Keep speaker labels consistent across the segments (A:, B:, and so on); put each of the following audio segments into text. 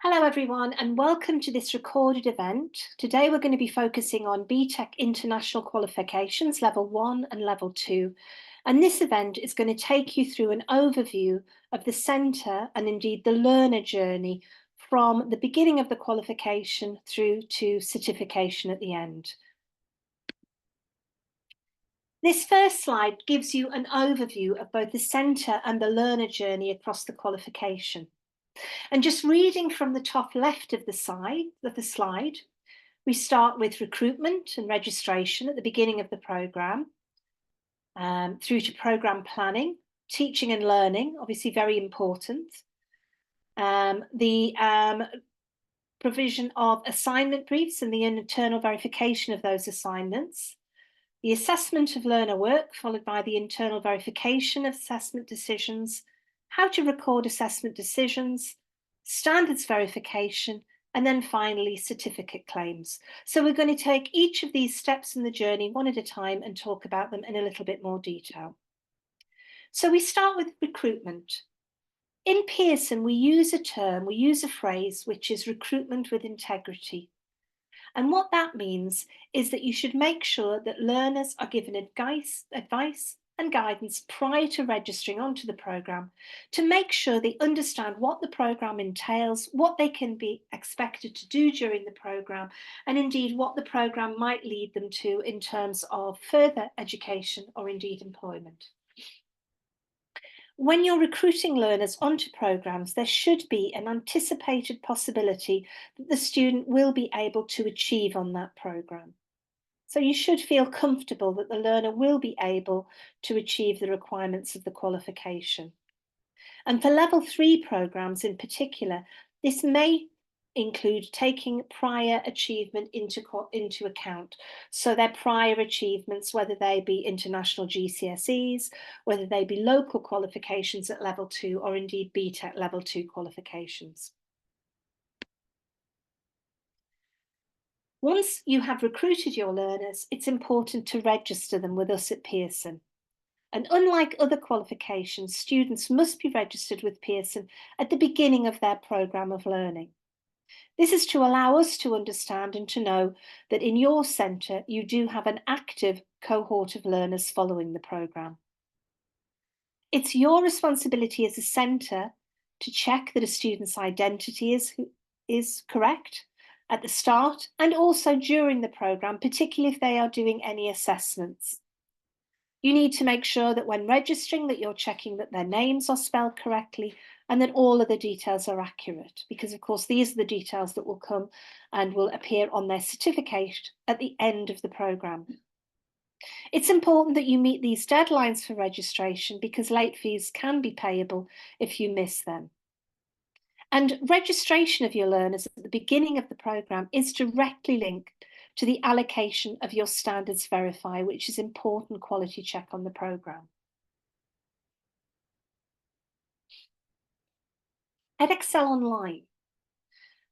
A: Hello everyone and welcome to this recorded event. Today we're going to be focusing on BTEC International Qualifications Level 1 and Level 2. And this event is going to take you through an overview of the centre and indeed the learner journey from the beginning of the qualification through to certification at the end. This first slide gives you an overview of both the centre and the learner journey across the qualification. And just reading from the top left of the slide, we start with recruitment and registration at the beginning of the programme, through to programme planning, teaching and learning, obviously very important. The provision of assignment briefs and the internal verification of those assignments. The assessment of learner work, followed by the internal verification of assessment decisions, how to record assessment decisions, standards verification, and then finally certificate claims. So we're going to take each of these steps in the journey one at a time and talk about them in a little bit more detail. So we start with recruitment. In Pearson, we use a phrase which is recruitment with integrity. And what that means is that you should make sure that learners are given advice and guidance prior to registering onto the programme to make sure they understand what the programme entails, what they can be expected to do during the programme, and indeed what the programme might lead them to in terms of further education or indeed employment. When you're recruiting learners onto programmes, there should be an anticipated possibility that the student will be able to achieve on that programme. So you should feel comfortable that the learner will be able to achieve the requirements of the qualification. And for level 3 programmes in particular, this may include taking prior achievement into account. So their prior achievements, whether they be international GCSEs, whether they be local qualifications at level 2, or indeed BTEC level 2 qualifications. Once you have recruited your learners, it's important to register them with us at Pearson. And unlike other qualifications, students must be registered with Pearson at the beginning of their programme of learning. This is to allow us to understand and to know that in your centre you do have an active cohort of learners following the programme. It's your responsibility as a centre to check that a student's identity is correct at the start and also during the programme, particularly if they are doing any assessments. You need to make sure that when registering that you're checking that their names are spelled correctly and that all of the details are accurate, because of course these are the details that will come and will appear on their certificate at the end of the programme. It's important that you meet these deadlines for registration because late fees can be payable if you miss them. And registration of your learners at the beginning of the programme is directly linked to the allocation of your standards verifier, which is important quality check on the programme. Edexcel Online.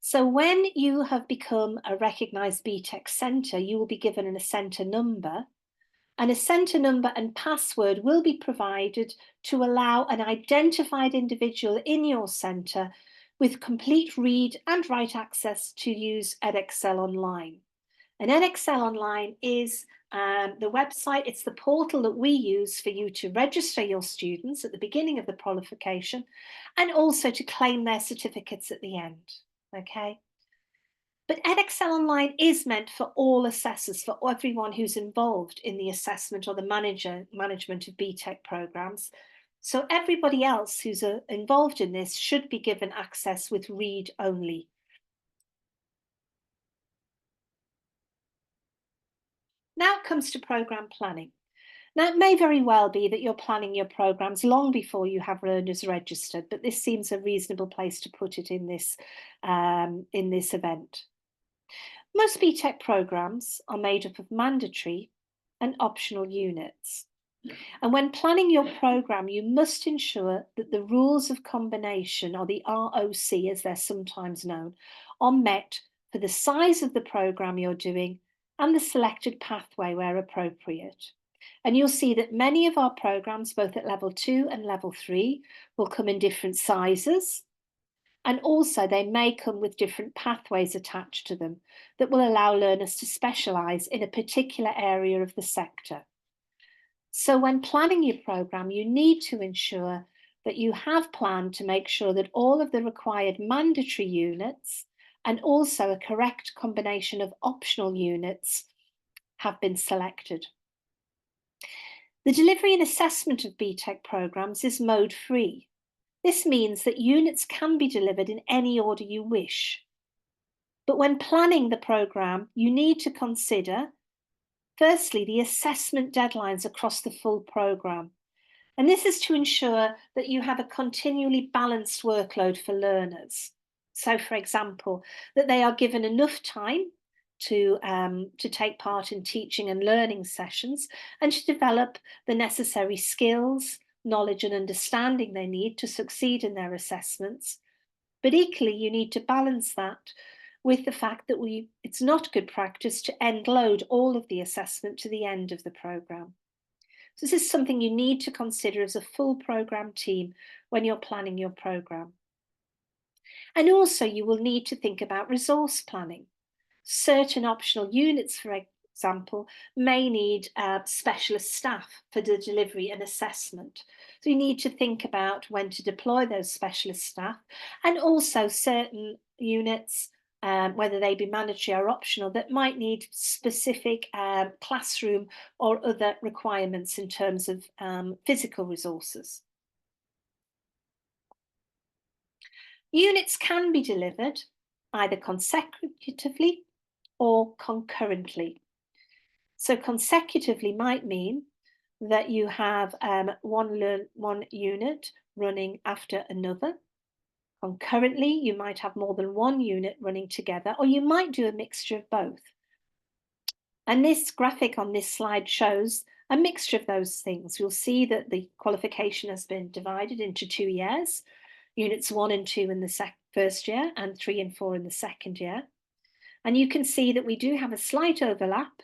A: So when you have become a recognised BTEC centre, you will be given a centre number, and a centre number and password will be provided to allow an identified individual in your centre with complete read and write access to use Edexcel Online. And Edexcel Online is the website, it's the portal that we use for you to register your students at the beginning of the qualification and also to claim their certificates at the end, okay? But Edexcel Online is meant for all assessors, for everyone who's involved in the assessment or the management of BTEC programmes. So everybody else who's involved in this should be given access with read only. Now it comes to programme planning. Now, it may very well be that you're planning your programmes long before you have learners registered, but this seems a reasonable place to put it in this event. Most BTEC programmes are made up of mandatory and optional units. And when planning your programme, you must ensure that the rules of combination, or the ROC as they're sometimes known, are met for the size of the programme you're doing and the selected pathway where appropriate. And you'll see that many of our programmes, both at level 2 and level 3, will come in different sizes. And also they may come with different pathways attached to them that will allow learners to specialise in a particular area of the sector. So when planning your programme, you need to ensure that you have planned to make sure that all of the required mandatory units and also a correct combination of optional units have been selected. The delivery and assessment of BTEC programmes is mode free. This means that units can be delivered in any order you wish. But when planning the programme, you need to consider, firstly, the assessment deadlines across the full programme. And this is to ensure that you have a continually balanced workload for learners. So, for example, that they are given enough time to take part in teaching and learning sessions and to develop the necessary skills, knowledge and understanding they need to succeed in their assessments. But equally, you need to balance that with the fact that it's not good practice to end load all of the assessment to the end of the programme. So this is something you need to consider as a full programme team when you're planning your programme. And also you will need to think about resource planning. Certain optional units, for example, may need specialist staff for the delivery and assessment. So you need to think about when to deploy those specialist staff, and also certain units, whether they be mandatory or optional, that might need specific classroom or other requirements in terms of physical resources. Units can be delivered either consecutively or concurrently. So consecutively might mean that you have one unit running after another. Concurrently, you might have more than one unit running together, or you might do a mixture of both. And this graphic on this slide shows a mixture of those things. You'll see that the qualification has been divided into 2 years, units 1 and 2 in the first year and 3 and 4 in the second year. And you can see that we do have a slight overlap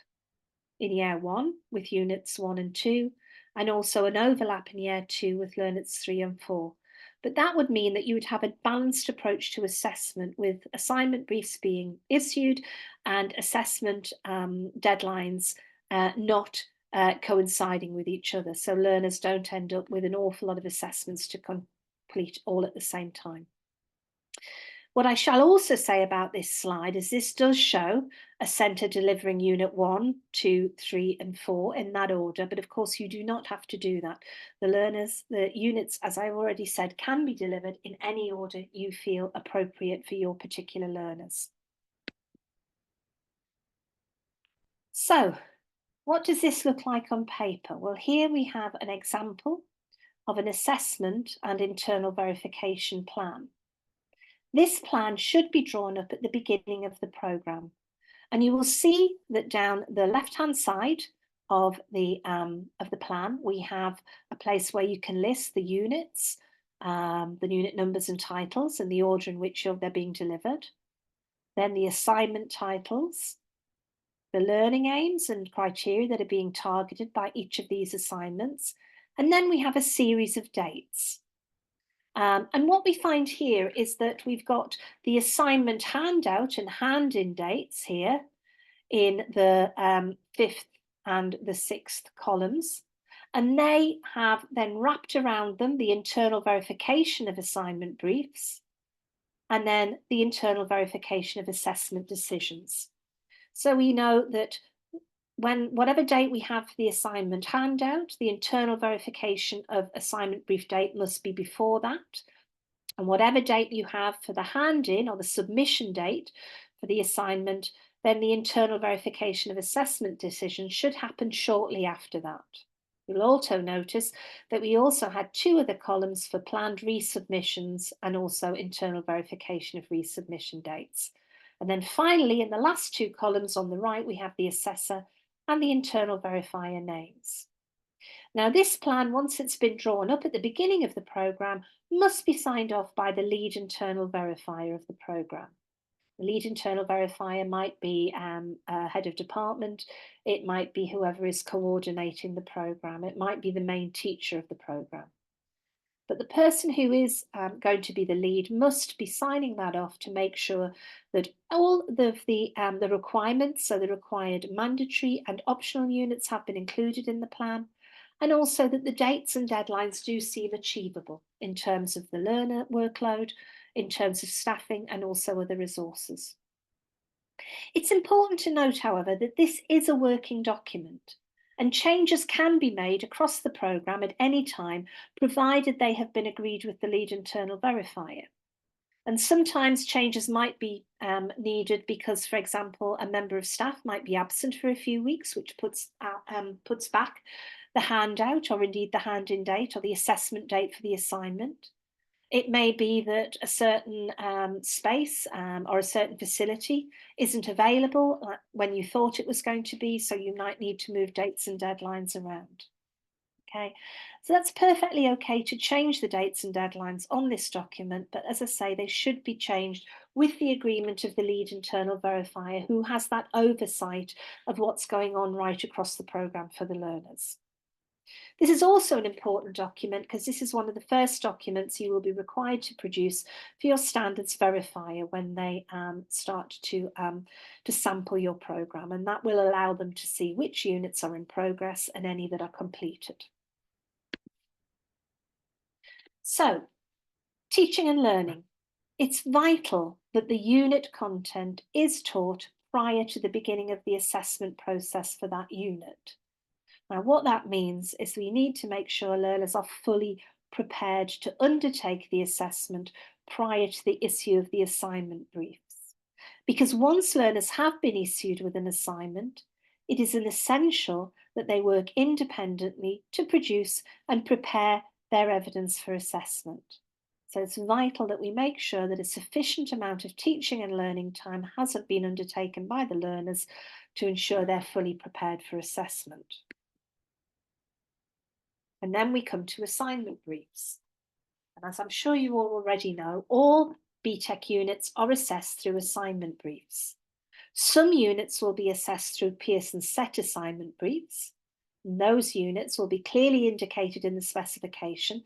A: in year 1 with units 1 and 2, and also an overlap in year 2 with learners 3 and 4. But that would mean that you would have a balanced approach to assessment, with assignment briefs being issued and assessment deadlines not coinciding with each other. So learners don't end up with an awful lot of assessments to complete all at the same time. What I shall also say about this slide is this does show a centre delivering unit 1, 2, 3 and 4 in that order, but of course you do not have to do that. The units, as I already said, can be delivered in any order you feel appropriate for your particular learners. So, what does this look like on paper? Well, here we have an example of an assessment and internal verification plan. This plan should be drawn up at the beginning of the programme, and you will see that down the left-hand side of the plan, we have a place where you can list the units, the unit numbers and titles, and the order in which they're being delivered. Then the assignment titles, the learning aims and criteria that are being targeted by each of these assignments, and then we have a series of dates. And what we find here is that we've got the assignment handout and hand-in dates here in the 5th and the 6th columns. And they have then wrapped around them the internal verification of assignment briefs, and then the internal verification of assessment decisions. So we know that whatever date we have for the assignment handout, the internal verification of assignment brief date must be before that. And whatever date you have for the hand-in or the submission date for the assignment, then the internal verification of assessment decision should happen shortly after that. You'll also notice that we also had 2 other columns for planned resubmissions and also internal verification of resubmission dates. And then finally, in the last 2 columns on the right, we have the assessor and the internal verifier names. Now, this plan, once it's been drawn up at the beginning of the programme, must be signed off by the lead internal verifier of the programme. The lead internal verifier might be a head of department, it might be whoever is coordinating the programme, it might be the main teacher of the programme. But the person who is going to be the lead must be signing that off to make sure that all of the requirements, so the required mandatory and optional units, have been included in the plan, and also that the dates and deadlines do seem achievable in terms of the learner workload, in terms of staffing, and also other resources. It's important to note, however, that this is a working document and changes can be made across the programme at any time, provided they have been agreed with the lead internal verifier. And sometimes changes might be needed because, for example, a member of staff might be absent for a few weeks, which puts back the handout, or indeed the hand-in date or the assessment date for the assignment. It may be that a certain space or a certain facility isn't available when you thought it was going to be, so you might need to move dates and deadlines around. Okay, so that's perfectly okay to change the dates and deadlines on this document, but as I say, they should be changed with the agreement of the lead internal verifier, who has that oversight of what's going on right across the programme for the learners. This is also an important document because this is one of the first documents you will be required to produce for your standards verifier when they start to sample your programme, and that will allow them to see which units are in progress and any that are completed. So, teaching and learning. It's vital that the unit content is taught prior to the beginning of the assessment process for that unit. Now, what that means is we need to make sure learners are fully prepared to undertake the assessment prior to the issue of the assignment briefs. Because once learners have been issued with an assignment, it is essential that they work independently to produce and prepare their evidence for assessment. So it's vital that we make sure that a sufficient amount of teaching and learning time hasn't been undertaken by the learners to ensure they're fully prepared for assessment. And then we come to assignment briefs. And as I'm sure you all already know, all BTEC units are assessed through assignment briefs. Some units will be assessed through Pearson set assignment briefs. And those units will be clearly indicated in the specification.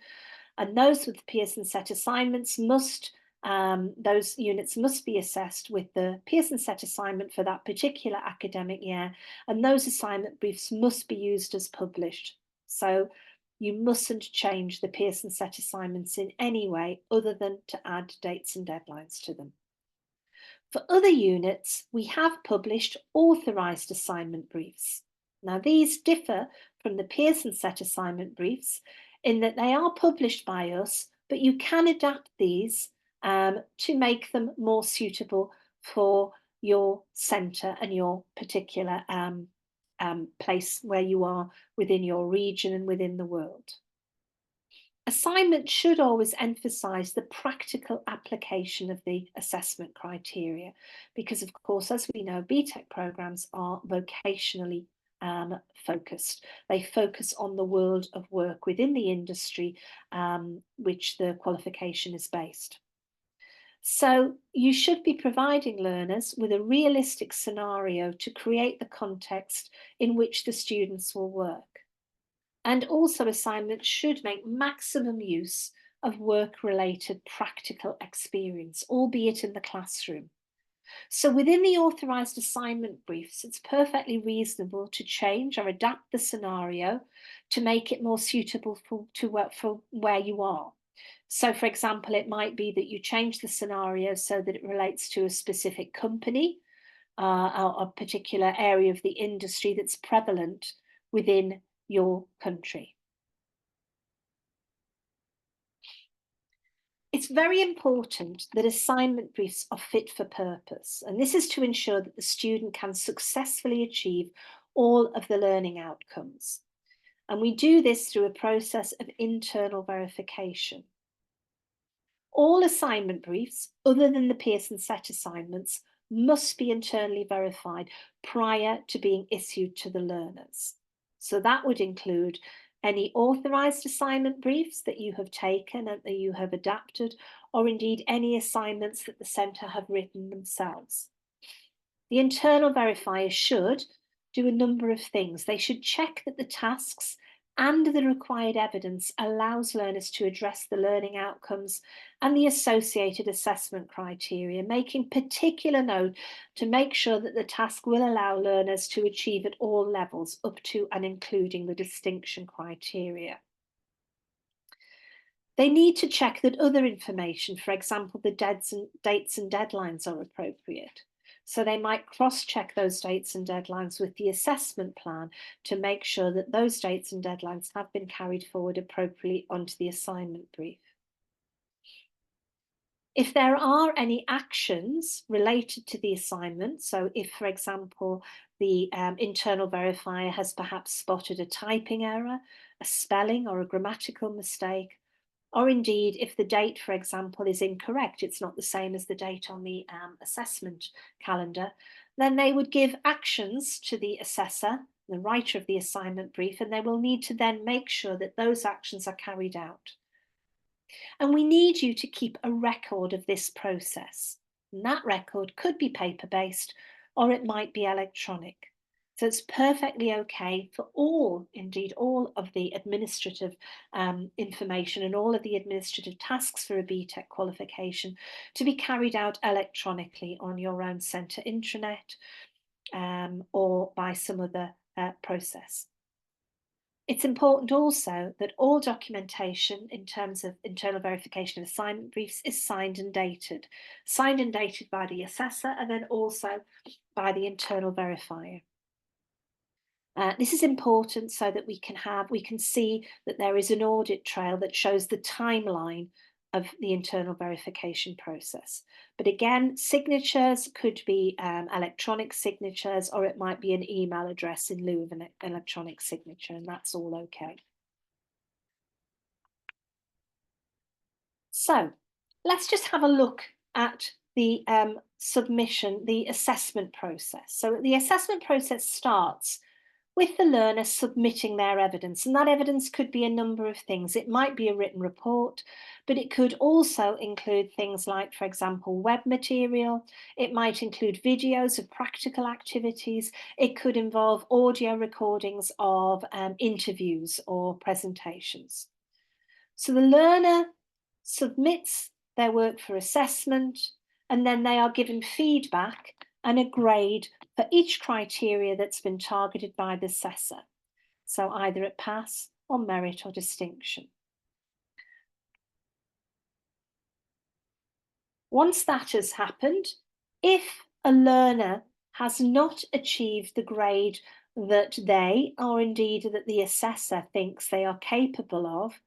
A: And those with Pearson set assignments those units must be assessed with the Pearson set assignment for that particular academic year. And those assignment briefs must be used as published. So you mustn't change the Pearson set assignments in any way other than to add dates and deadlines to them. For other units, we have published authorised assignment briefs. Now, these differ from the Pearson set assignment briefs in that they are published by us, but you can adapt these to make them more suitable for your centre and your particular place where you are within your region and within the world. Assignment should always emphasise the practical application of the assessment criteria because, of course, as we know, BTEC programmes are vocationally focused. They focus on the world of work within the industry which the qualification is based. So you should be providing learners with a realistic scenario to create the context in which the students will work. And also assignments should make maximum use of work-related practical experience, albeit in the classroom. So within the authorised assignment briefs, it's perfectly reasonable to change or adapt the scenario to make it more suitable for where you are. So, for example, it might be that you change the scenario so that it relates to a specific company or a particular area of the industry that's prevalent within your country. It's very important that assignment briefs are fit for purpose, and this is to ensure that the student can successfully achieve all of the learning outcomes. And we do this through a process of internal verification. All assignment briefs, other than the Pearson set assignments, must be internally verified prior to being issued to the learners. So that would include any authorised assignment briefs that you have taken and that you have adapted, or indeed any assignments that the centre have written themselves. The internal verifier should do a number of things. They should check that the tasks and the required evidence allows learners to address the learning outcomes and the associated assessment criteria, making particular note to make sure that the task will allow learners to achieve at all levels, up to and including the distinction criteria. They need to check that other information, for example, the dates and deadlines, are appropriate. So they might cross-check those dates and deadlines with the assessment plan to make sure that those dates and deadlines have been carried forward appropriately onto the assignment brief. If there are any actions related to the assignment, so if, for example, the internal verifier has perhaps spotted a typing error, a spelling or a grammatical mistake, or indeed, if the date, for example, is incorrect, it's not the same as the date on the assessment calendar, then they would give actions to the assessor, the writer of the assignment brief, and they will need to then make sure that those actions are carried out. And we need you to keep a record of this process. And that record could be paper-based or it might be electronic. So it's perfectly okay for indeed all of the administrative information and all of the administrative tasks for a BTEC qualification to be carried out electronically on your own centre intranet or by some other process. It's important also that all documentation in terms of internal verification of assignment briefs is signed and dated by the assessor and then also by the internal verifier. This is important so that we can see that there is an audit trail that shows the timeline of the internal verification process. But again, signatures could be electronic signatures, or it might be an email address in lieu of an electronic signature, and that's all okay. So let's just have a look at the submission, the assessment process. So the assessment process starts with the learner submitting their evidence, and that evidence could be a number of things. It might be a written report, but it could also include things like, for example, web material. It might include videos of practical activities. It could involve audio recordings of interviews or presentations. So the learner submits their work for assessment, and then they are given feedback and a grade for each criteria that's been targeted by the assessor. So either at pass or merit or distinction. Once that has happened, if a learner has not achieved the grade that they, or indeed that the assessor thinks they are capable of,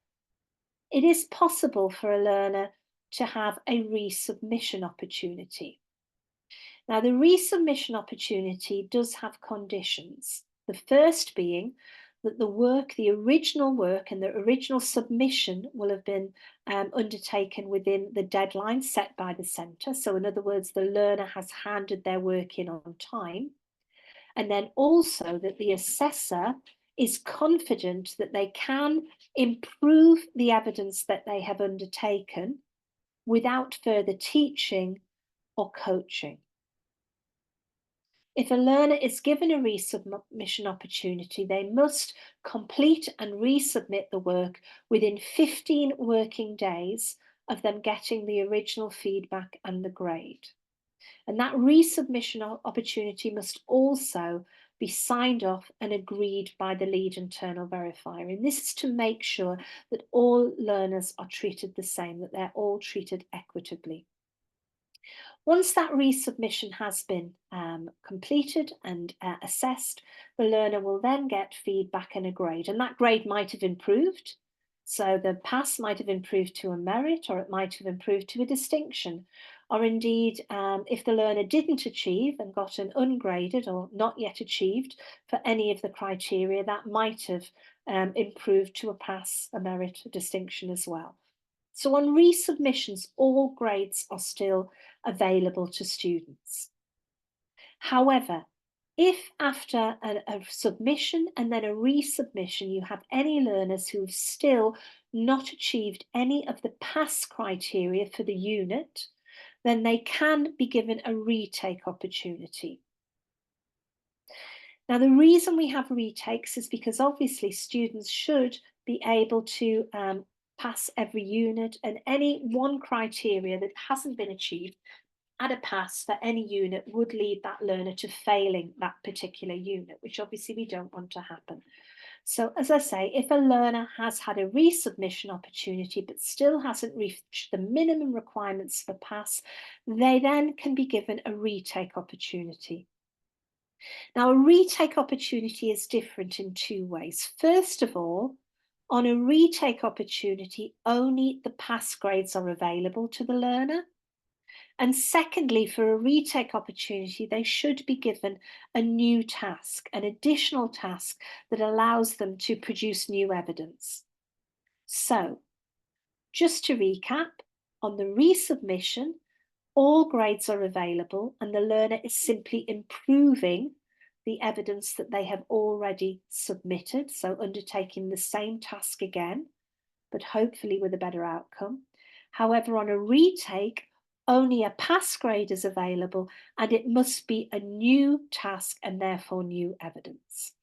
A: it is possible for a learner to have a resubmission opportunity. Now, the resubmission opportunity does have conditions. The first being that the original work and the original submission will have been undertaken within the deadline set by the centre. So in other words, the learner has handed their work in on time. And then also that the assessor is confident that they can improve the evidence that they have undertaken without further teaching or coaching. If a learner is given a resubmission opportunity, they must complete and resubmit the work within 15 working days of them getting the original feedback and the grade. And that resubmission opportunity must also be signed off and agreed by the lead internal verifier. And this is to make sure that all learners are treated the same, that they're all treated equitably. Once that resubmission has been completed and assessed, the learner will then get feedback and a grade, and that grade might have improved. So the pass might have improved to a merit, or it might have improved to a distinction. Or indeed, if the learner didn't achieve and got an ungraded or not yet achieved for any of the criteria, that might have improved to a pass, a merit, a distinction as well. So on resubmissions, all grades are still available to students. However, if after a submission and then a resubmission, you have any learners who have still not achieved any of the pass criteria for the unit, then they can be given a retake opportunity. Now, the reason we have retakes is because obviously students should be able to pass every unit, and any one criteria that hasn't been achieved at a pass for any unit would lead that learner to failing that particular unit, which obviously we don't want to happen. So as I say, if a learner has had a resubmission opportunity but still hasn't reached the minimum requirements for pass, they then can be given a retake opportunity. Now, a retake opportunity is different in two ways. First of all, on a retake opportunity, only the pass grades are available to the learner. And secondly, for a retake opportunity, they should be given a new task, an additional task that allows them to produce new evidence. So, just to recap, on the resubmission, all grades are available and the learner is simply improving the evidence that they have already submitted, so undertaking the same task again, but hopefully with a better outcome. However, on a retake, only a pass grade is available and it must be a new task and therefore new evidence.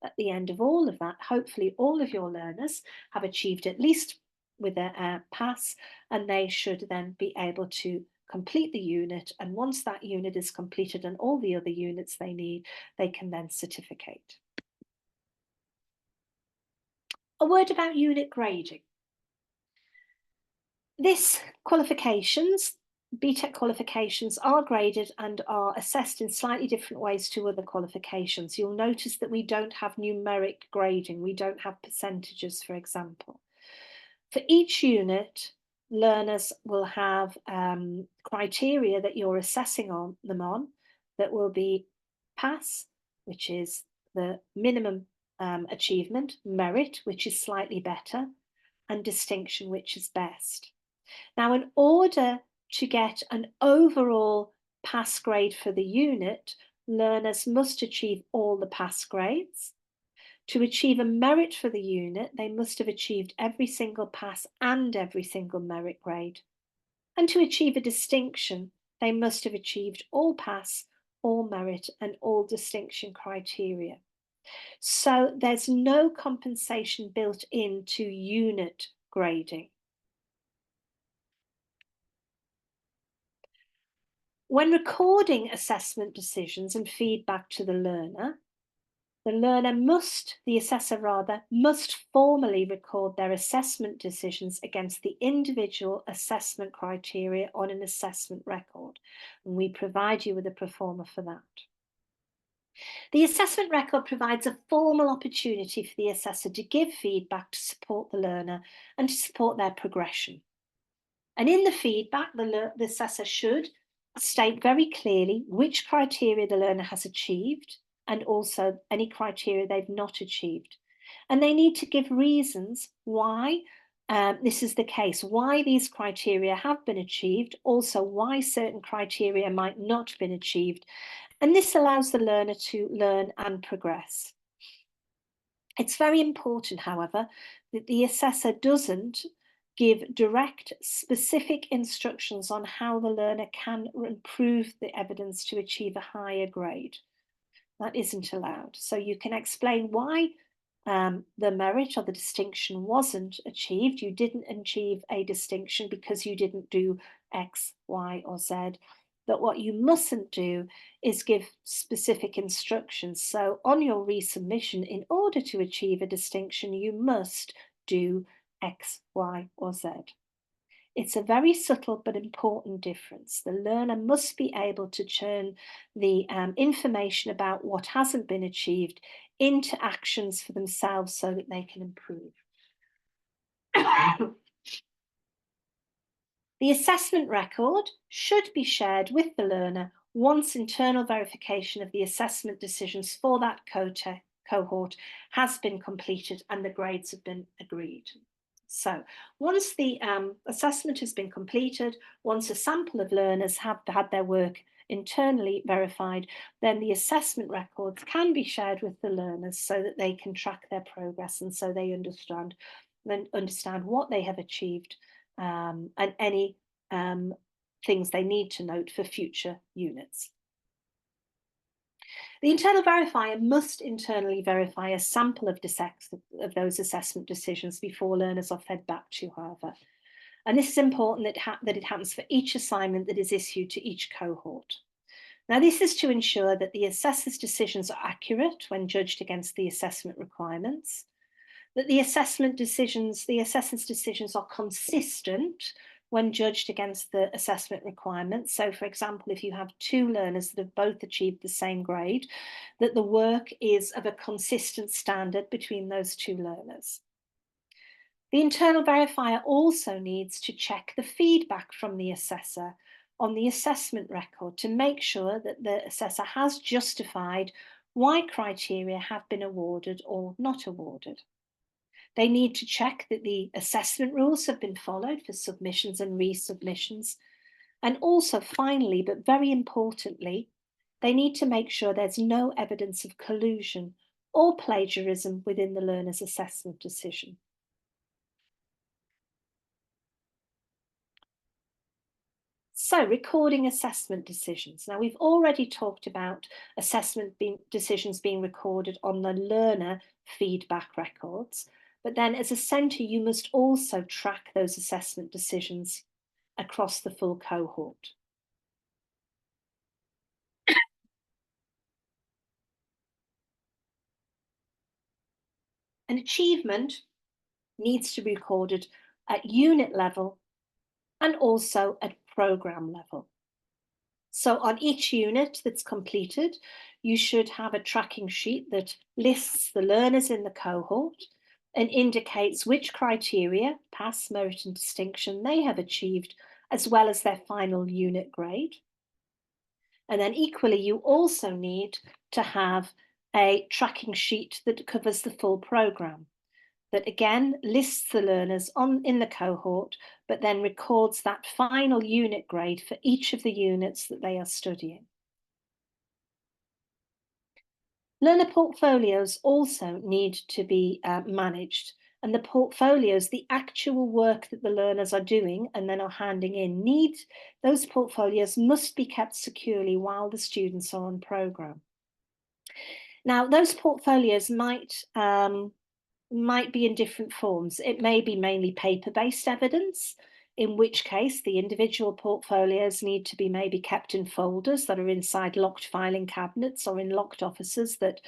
A: At the end of all of that, hopefully all of your learners have achieved at least with a pass, and they should then be able to complete the unit. And once that unit is completed and all the other units they need, they can then certificate. A word about unit grading. This qualifications, BTEC qualifications are graded and are assessed in slightly different ways to other qualifications. You'll notice that we don't have numeric grading. We don't have percentages, for example. For each unit, learners will have criteria that you're assessing them on that will be pass, which is the minimum achievement, merit, which is slightly better, and distinction, which is best. Now, in order to get an overall pass grade for the unit, learners must achieve all the pass grades. To achieve a merit for the unit, they must have achieved every single pass and every single merit grade. And to achieve a distinction, they must have achieved all pass, all merit, and all distinction criteria. So there's no compensation built into unit grading. When recording assessment decisions and feedback to the learner must, the assessor rather, must formally record their assessment decisions against the individual assessment criteria on an assessment record. And we provide you with a performer for that. The assessment record provides a formal opportunity for the assessor to give feedback to support the learner and to support their progression. And in the feedback, the assessor should state very clearly which criteria the learner has achieved and also any criteria they've not achieved. And they need to give reasons why this is the case, why these criteria have been achieved, also why certain criteria might not have been achieved. And this allows the learner to learn and progress. It's very important, however, that the assessor doesn't give direct, specific instructions on how the learner can improve the evidence to achieve a higher grade. That isn't allowed. So you can explain why the merit or the distinction wasn't achieved. You didn't achieve a distinction because you didn't do X, Y, or Z. But what you mustn't do is give specific instructions. So on your resubmission, in order to achieve a distinction, you must do X, Y, or Z. It's a very subtle but important difference. The learner must be able to turn the information about what hasn't been achieved into actions for themselves so that they can improve. The assessment record should be shared with the learner once internal verification of the assessment decisions for that cohort has been completed and the grades have been agreed. So once the assessment has been completed, once a sample of learners have had their work internally verified, then the assessment records can be shared with the learners so that they can track their progress and so they understand what they have achieved and any things they need to note for future units. The internal verifier must internally verify a sample of those assessment decisions before learners are fed back to, however. And this is important that it happens for each assignment that is issued to each cohort. Now, this is to ensure that the assessor's decisions are accurate when judged against the assessment requirements, that the assessor's decisions are consistent when judged against the assessment requirements. So, for example, if you have two learners that have both achieved the same grade, that the work is of a consistent standard between those two learners. The internal verifier also needs to check the feedback from the assessor on the assessment record to make sure that the assessor has justified why criteria have been awarded or not awarded. They need to check that the assessment rules have been followed for submissions and resubmissions. And also, finally, but very importantly, they need to make sure there's no evidence of collusion or plagiarism within the learner's assessment decision. So, recording assessment decisions. Now, we've already talked about decisions being recorded on the learner feedback records, but then as a centre, you must also track those assessment decisions across the full cohort. An achievement needs to be recorded at unit level and also at programme level. So on each unit that's completed, you should have a tracking sheet that lists the learners in the cohort and indicates which criteria, pass, merit and distinction, they have achieved, as well as their final unit grade. And then equally, you also need to have a tracking sheet that covers the full programme, that again lists the learners in the cohort, but then records that final unit grade for each of the units that they are studying. Learner portfolios also need to be managed, and the portfolios, the actual work that the learners are doing and then are handing in, those portfolios must be kept securely while the students are on programme. Now, those portfolios might be in different forms. It may be mainly paper-based evidence, in which case the individual portfolios need to be maybe kept in folders that are inside locked filing cabinets or in locked offices that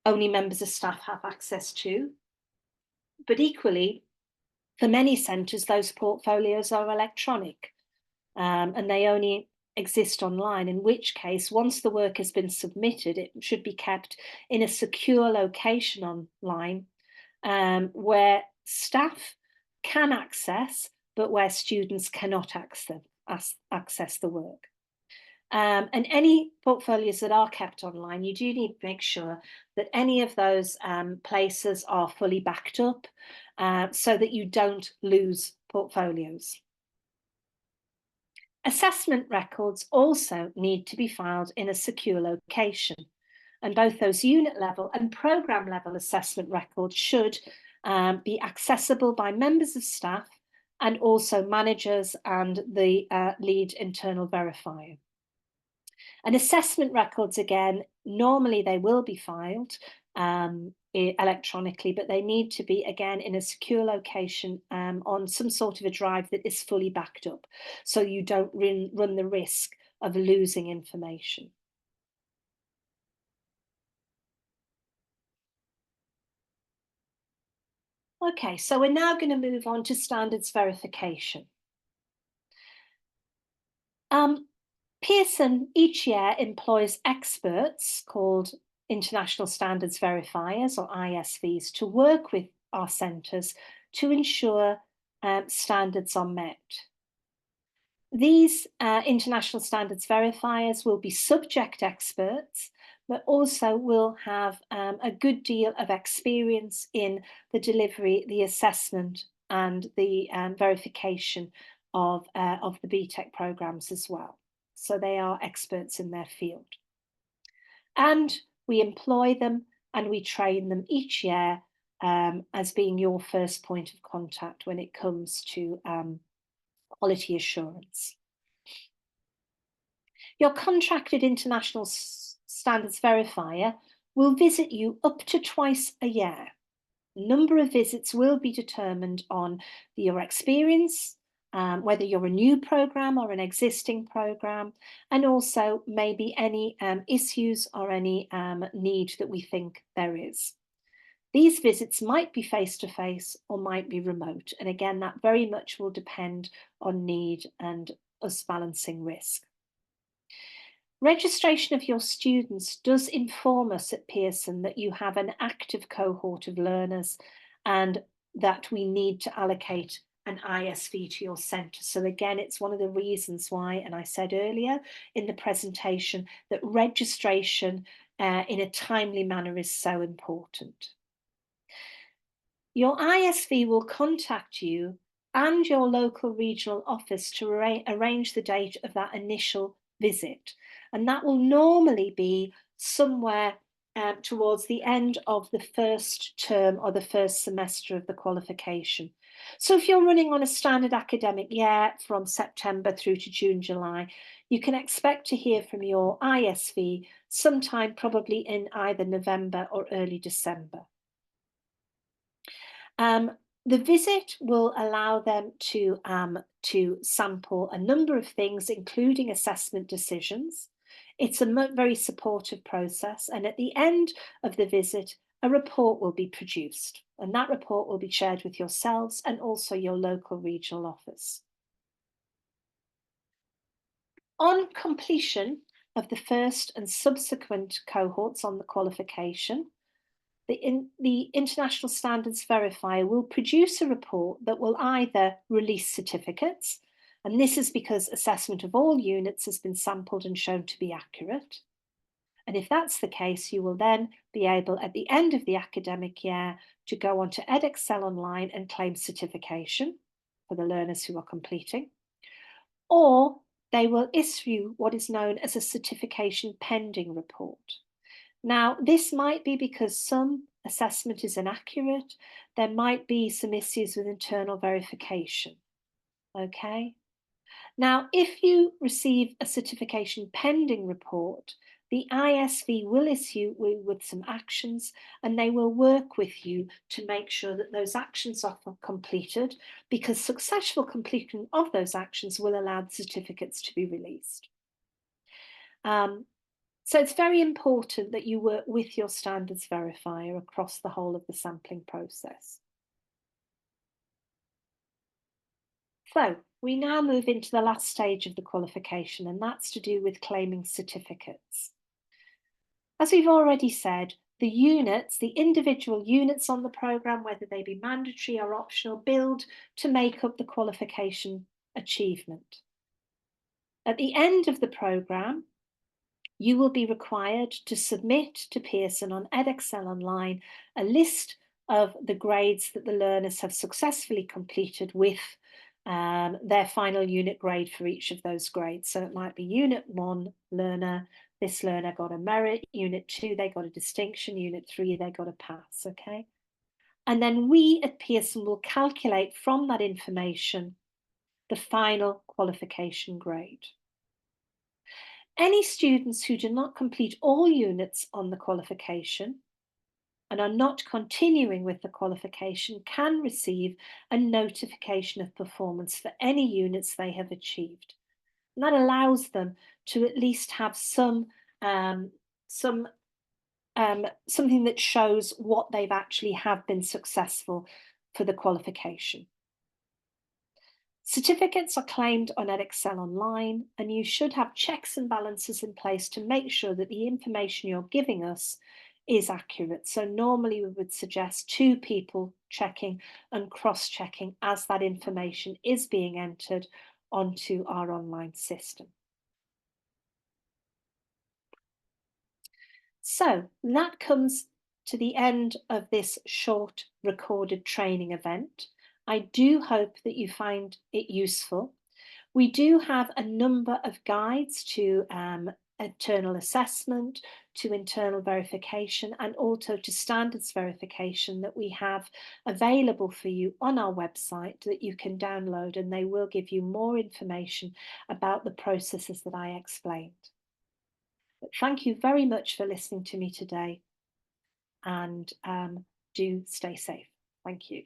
A: only members of staff have access to. But equally, for many centres, those portfolios are electronic and they only exist online, in which case, once the work has been submitted, it should be kept in a secure location online where staff can access, but where students cannot access the work. And any portfolios that are kept online, you do need to make sure that any of those places are fully backed up so that you don't lose portfolios. Assessment records also need to be filed in a secure location, and both those unit level and programme level assessment records should be accessible by members of staff and also managers and the lead internal verifier. And assessment records, again, normally they will be filed electronically, but they need to be, again, in a secure location on some sort of a drive that is fully backed up, so you don't run the risk of losing information. Okay, so we're now going to move on to standards verification. Pearson each year employs experts called International Standards Verifiers, or ISVs, to work with our centres to ensure standards are met. These international standards verifiers will be subject experts, but also will have a good deal of experience in the delivery, the assessment and the verification of the BTEC programmes as well. So they are experts in their field. And we employ them and we train them each year as being your first point of contact when it comes to quality assurance. Your contracted international Standards Verifier will visit you up to twice a year. The number of visits will be determined on your experience, whether you're a new program or an existing program, and also maybe any issues or any need that we think there is. These visits might be face-to-face or might be remote. And again, that very much will depend on need and us balancing risk. Registration of your students does inform us at Pearson that you have an active cohort of learners and that we need to allocate an ISV to your centre. So again, it's one of the reasons why, and I said earlier in the presentation, that registration in a timely manner is so important. Your ISV will contact you and your local regional office to arrange the date of that initial visit. And that will normally be somewhere towards the end of the first term or the first semester of the qualification. So if you're running on a standard academic year from September through to June, July, you can expect to hear from your ISV sometime probably in either November or early December. The visit will allow them to sample a number of things, including assessment decisions. It's a very supportive process, and at the end of the visit, a report will be produced, and that report will be shared with yourselves and also your local regional office. On completion of the first and subsequent cohorts on the qualification, the International Standards Verifier will produce a report that will either release certificates, and this is because assessment of all units has been sampled and shown to be accurate. And if that's the case, you will then be able, at the end of the academic year, to go on to Edexcel Online and claim certification for the learners who are completing, or they will issue what is known as a certification pending report. Now, this might be because some assessment is inaccurate. There might be some issues with internal verification. Okay. Now, if you receive a certification pending report, the ISV will issue with some actions, and they will work with you to make sure that those actions are completed, because successful completion of those actions will allow the certificates to be released. So it's very important that you work with your standards verifier across the whole of the sampling process. So we now move into the last stage of the qualification, and that's to do with claiming certificates. As we've already said, the units, the individual units on the programme, whether they be mandatory or optional, build to make up the qualification achievement. At the end of the programme, you will be required to submit to Pearson on Edexcel Online a list of the grades that the learners have successfully completed with their final unit grade for each of those grades. So it might be Unit 1 learner, this learner got a merit, Unit 2 they got a distinction, Unit 3 they got a pass, okay? And then we at Pearson will calculate from that information the final qualification grade. Any students who do not complete all units on the qualification and are not continuing with the qualification can receive a notification of performance for any units they have achieved. And that allows them to at least have something that shows what they've actually have been successful for the qualification. Certificates are claimed on Edexcel Online, and you should have checks and balances in place to make sure that the information you're giving us is accurate. So normally we would suggest 2 people checking and cross-checking as that information is being entered onto our online system. So that comes to the end of this short recorded training event. I do hope that you find it useful. We do have a number of guides to internal assessment, to internal verification, and also to standards verification that we have available for you on our website that you can download, and they will give you more information about the processes that I explained. But thank you very much for listening to me today, and do stay safe. Thank you.